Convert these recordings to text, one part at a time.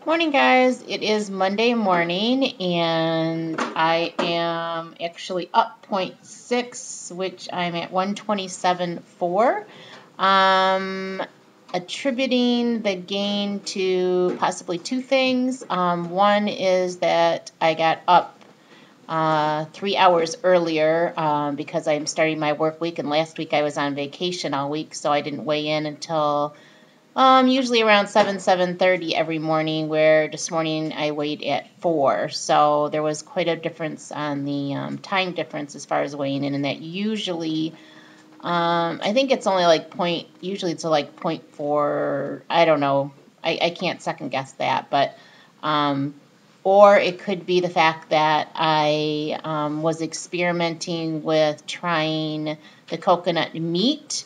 Morning, guys. It is Monday morning, and I am actually up 0.6, which I'm at 127.4. Attributing the gain to possibly two things. One is that I got up 3 hours earlier because I'm starting my work week, and last week I was on vacation all week, so I didn't weigh in until usually around 7:30 every morning, where this morning I weighed at 4. So there was quite a difference on the time difference as far as weighing in, and that usually, I think it's only like usually it's like 0.4, I don't know. I can't second guess that, but, or it could be the fact that I was experimenting with trying the coconut meat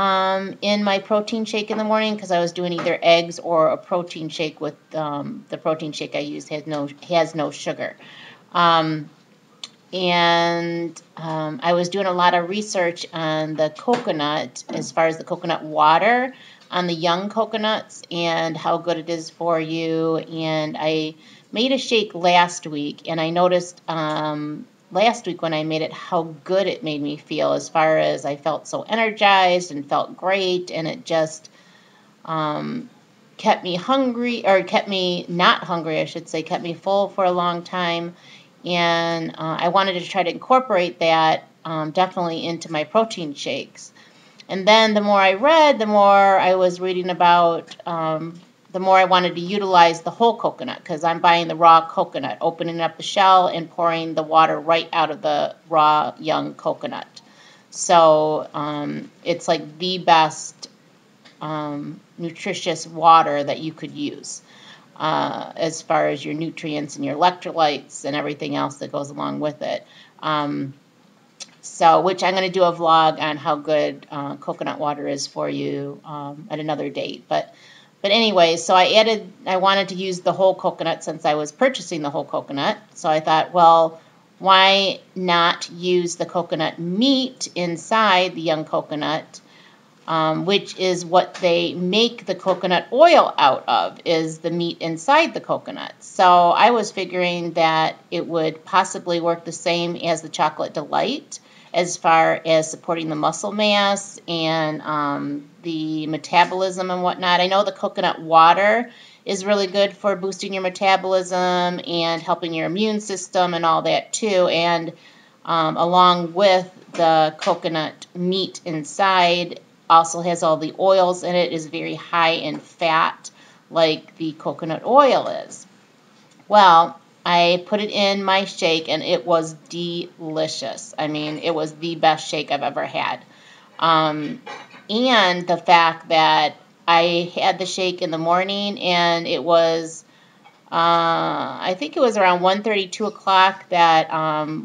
in my protein shake in the morning, because I was doing either eggs or a protein shake with the protein shake I used has no sugar. I was doing a lot of research on the coconut, as far as the coconut water on the young coconuts and how good it is for you. And I made a shake last week, and I noticed last week when I made it how good it made me feel, as far as I felt so energized and felt great, and it just kept me hungry, or kept me not hungry, I should say, kept me full for a long time. And I wanted to try to incorporate that definitely into my protein shakes. And then the more I read, the more I was reading about, the more I wanted to utilize the whole coconut, because I'm buying the raw coconut, opening up the shell and pouring the water right out of the raw young coconut. So it's like the best nutritious water that you could use, as far as your nutrients and your electrolytes and everything else that goes along with it. Which I'm going to do a vlog on how good coconut water is for you at another date. But anyway, so I wanted to use the whole coconut since I was purchasing the whole coconut. So I thought, well, why not use the coconut meat inside the young coconut, which is what they make the coconut oil out of, is the meat inside the coconut. So I was figuring that it would possibly work the same as the Chocolate Delight, as far as supporting the muscle mass and the metabolism and whatnot. I know the coconut water is really good for boosting your metabolism and helping your immune system and all that too. And along with the coconut meat inside, also has all the oils in it, is very high in fat, like the coconut oil is. Well, I put it in my shake, and it was delicious. I mean, it was the best shake I've ever had. And the fact that I had the shake in the morning, and it was, I think it was around 1:30, 2 o'clock, that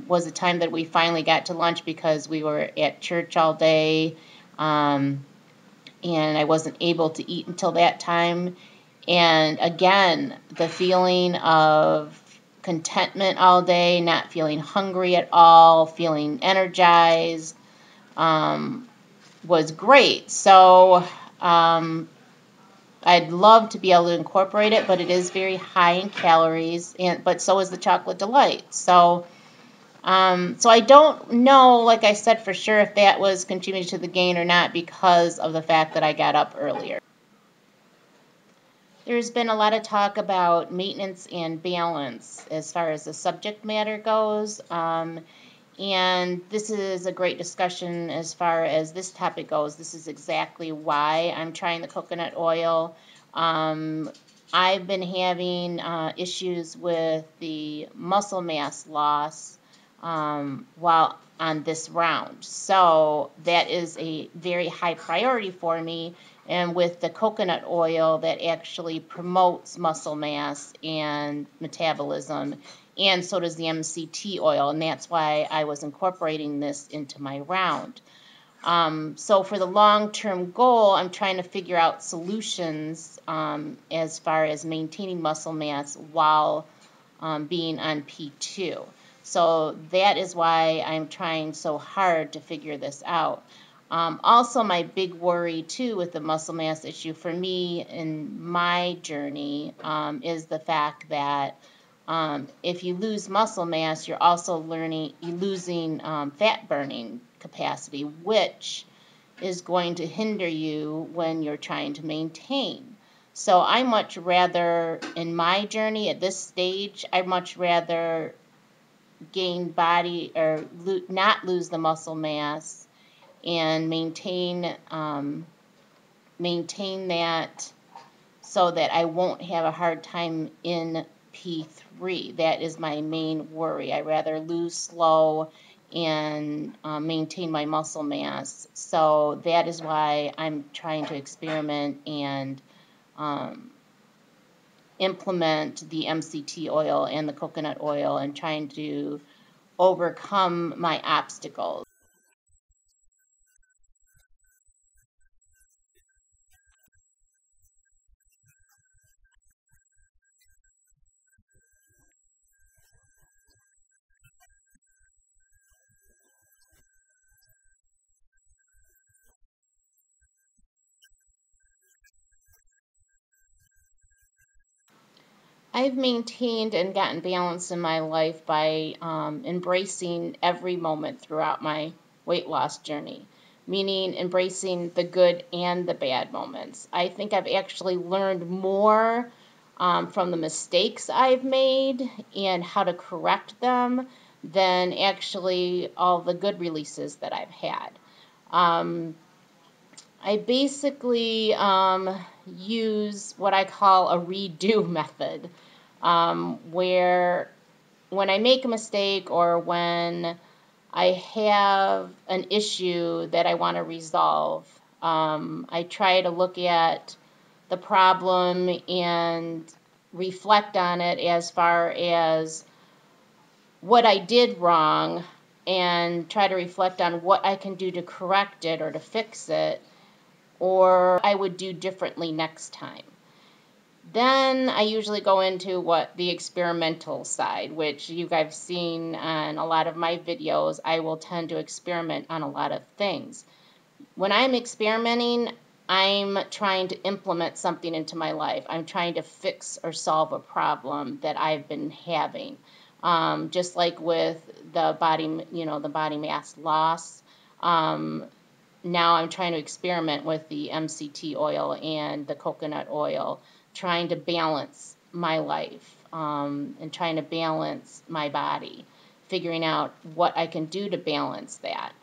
was the time that we finally got to lunch, because we were at church all day, and I wasn't able to eat until that time. And again, the feeling of contentment all day, not feeling hungry at all, feeling energized, was great. So I'd love to be able to incorporate it, but it is very high in calories, but so is the Chocolate Delight. So I don't know, like I said, for sure if that was contributing to the gain or not, because of the fact that I got up earlier. There's been a lot of talk about maintenance and balance as far as the subject matter goes. And this is a great discussion as far as this topic goes. This is exactly why I'm trying the coconut oil. I've been having issues with the muscle mass loss while on this round. So that is a very high priority for me. And with the coconut oil, that actually promotes muscle mass and metabolism, and so does the MCT oil, and that's why I was incorporating this into my round. So for the long-term goal, I'm trying to figure out solutions as far as maintaining muscle mass while being on P2. So that is why I'm trying so hard to figure this out. Also, my big worry too with the muscle mass issue for me in my journey is the fact that if you lose muscle mass, you're also losing fat burning capacity, which is going to hinder you when you're trying to maintain. So I much rather, in my journey at this stage, I much rather gain body or not lose the muscle mass and maintain that so that I won't have a hard time in P3. That is my main worry. I rather lose slow and maintain my muscle mass. So that is why I'm trying to experiment and implement the MCT oil and the coconut oil and trying to overcome my obstacles. I've maintained and gotten balance in my life by embracing every moment throughout my weight loss journey, meaning embracing the good and the bad moments. I think I've actually learned more from the mistakes I've made and how to correct them than actually all the good releases that I've had. I basically use what I call a redo method, where when I make a mistake or when I have an issue that I want to resolve, I try to look at the problem and reflect on it as far as what I did wrong and try to reflect on what I can do to correct it or to fix it or I would do differently next time. Then I usually go into what the experimental side, which you guys have seen on a lot of my videos. I will tend to experiment on a lot of things. When I'm experimenting, I'm trying to implement something into my life. I'm trying to fix or solve a problem that I've been having. Just like with the body mass loss. Now I'm trying to experiment with the MCT oil and the coconut oil, trying to balance my life and trying to balance my body, figuring out what I can do to balance that.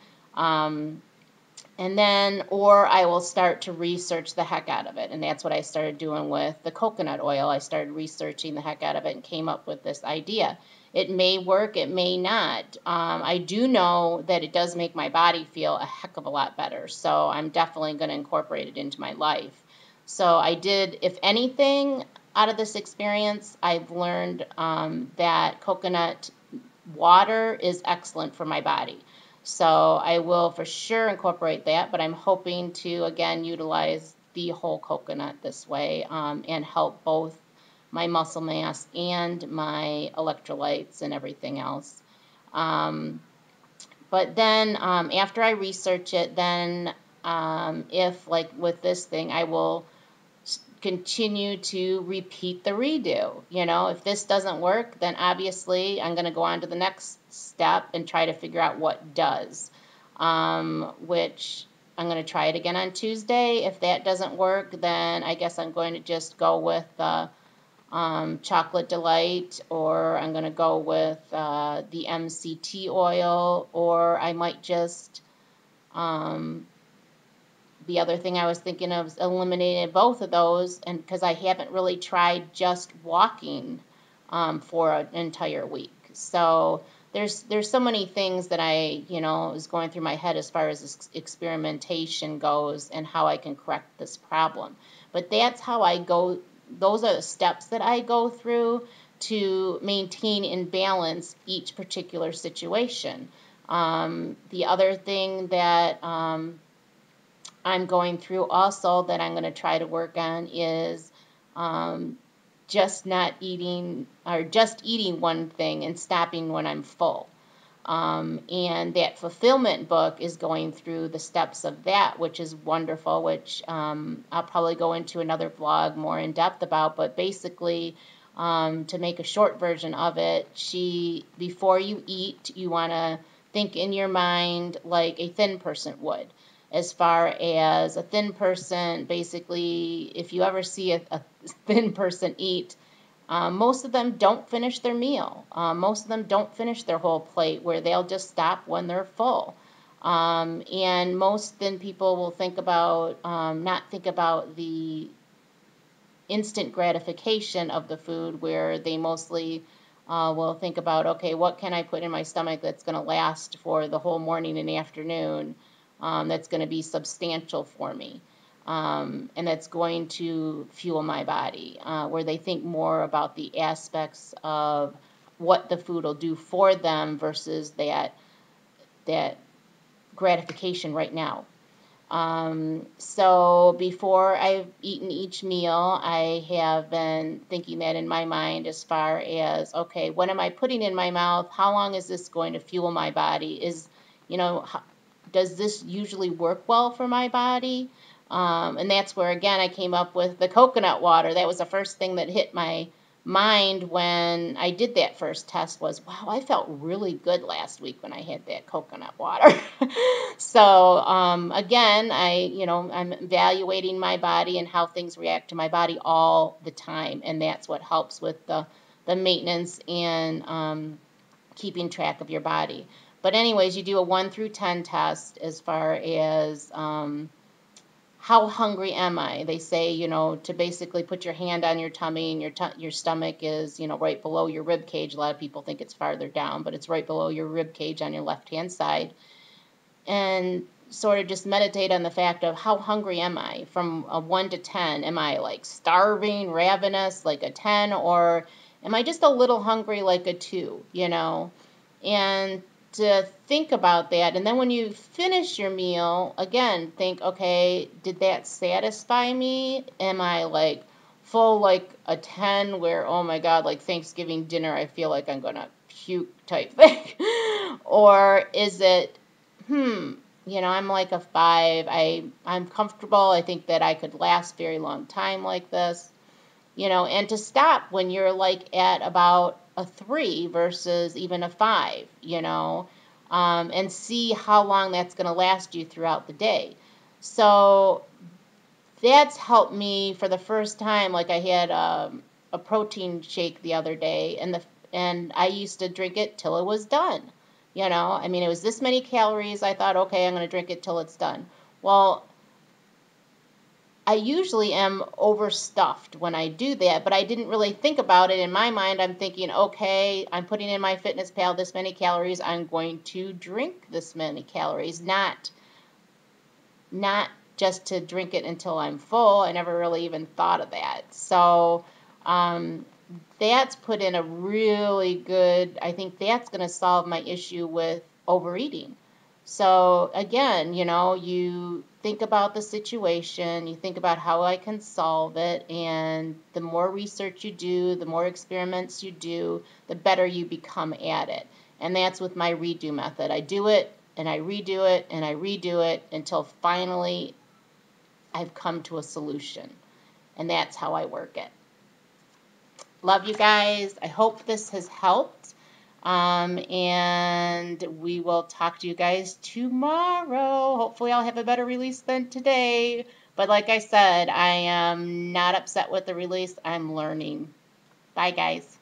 And then, or I will start to research the heck out of it. And that's what I started doing with the coconut oil. I started researching the heck out of it and came up with this idea. It may work, it may not. I do know that it does make my body feel a heck of a lot better. So I'm definitely going to incorporate it into my life. So I did, if anything, out of this experience, I've learned that coconut water is excellent for my body. So I will for sure incorporate that, but I'm hoping to, again, utilize the whole coconut this way and help both my muscle mass and my electrolytes and everything else. But then after I research it, then if, like with this thing, I will continue to repeat the redo. You know, if this doesn't work, then obviously I'm going to go on to the next step and try to figure out what does, which I'm going to try it again on Tuesday. If that doesn't work, then I guess I'm going to just go with Chocolate Delight, or I'm going to go with the MCT oil, or I might just the other thing I was thinking of is eliminating both of those, and because I haven't really tried just walking for an entire week. So there's so many things that I, is going through my head as far as experimentation goes and how I can correct this problem. But that's how I go. Those are the steps that I go through to maintain and balance each particular situation. The other thing that I'm going through also that I'm going to try to work on is just not eating, or just eating one thing and stopping when I'm full. And that fulfillment book is going through the steps of that, which is wonderful, which I'll probably go into another vlog more in depth about. But basically, to make a short version of it, before you eat, you want to think in your mind like a thin person would. As far as a thin person, basically, if you ever see a thin person eat, most of them don't finish their meal. Most of them don't finish their whole plate, where they'll just stop when they're full. And most thin people will not think about the instant gratification of the food, where they mostly will think about, okay, what can I put in my stomach that's going to last for the whole morning and afternoon, that's going to be substantial for me, and that's going to fuel my body, where they think more about the aspects of what the food will do for them versus that gratification right now. So before I've eaten each meal, I have been thinking that in my mind as far as, okay, what am I putting in my mouth? How long is this going to fuel my body? Does this usually work well for my body? And that's where, again, I came up with the coconut water. That was the first thing that hit my mind when I did that first test was, wow, I felt really good last week when I had that coconut water. So again, I'm evaluating my body and how things react to my body all the time, and that's what helps with the maintenance and keeping track of your body. But anyways, you do a 1 through 10 test as far as how hungry am I? They say, to basically put your hand on your tummy, and your stomach is, right below your rib cage. A lot of people think it's farther down, but it's right below your rib cage on your left-hand side. And sort of just meditate on the fact of how hungry am I from a 1 to 10. Am I like starving, ravenous, like a 10, or am I just a little hungry, like a 2, And to think about that, and then when you finish your meal, again, think, okay, did that satisfy me? Am I like full like a 10 where, oh my God, like Thanksgiving dinner, I feel like I'm gonna puke type thing? Or is it, I'm like a 5. I'm comfortable. I think that I could last very long time like this, and to stop when you're like at about a 3 versus even a 5, and see how long that's going to last you throughout the day. So that's helped me for the first time. Like I had a protein shake the other day, and I used to drink it till it was done. It was this many calories. I thought, okay, I'm going to drink it till it's done. Well, I usually am overstuffed when I do that, but I didn't really think about it. In my mind, I'm thinking, okay, I'm putting in my FitnessPal this many calories. I'm going to drink this many calories, not just to drink it until I'm full. I never really even thought of that. So that's put in a really good, I think that's going to solve my issue with overeating. So again, you think about the situation, you think about how I can solve it, and the more research you do, the more experiments you do, the better you become at it. And that's with my redo method. I do it, and I redo it, and I redo it until finally I've come to a solution. And that's how I work it. Love you guys. I hope this has helped. And we will talk to you guys tomorrow. Hopefully I'll have a better release than today. But like I said, I am not upset with the release. I'm learning. Bye, guys.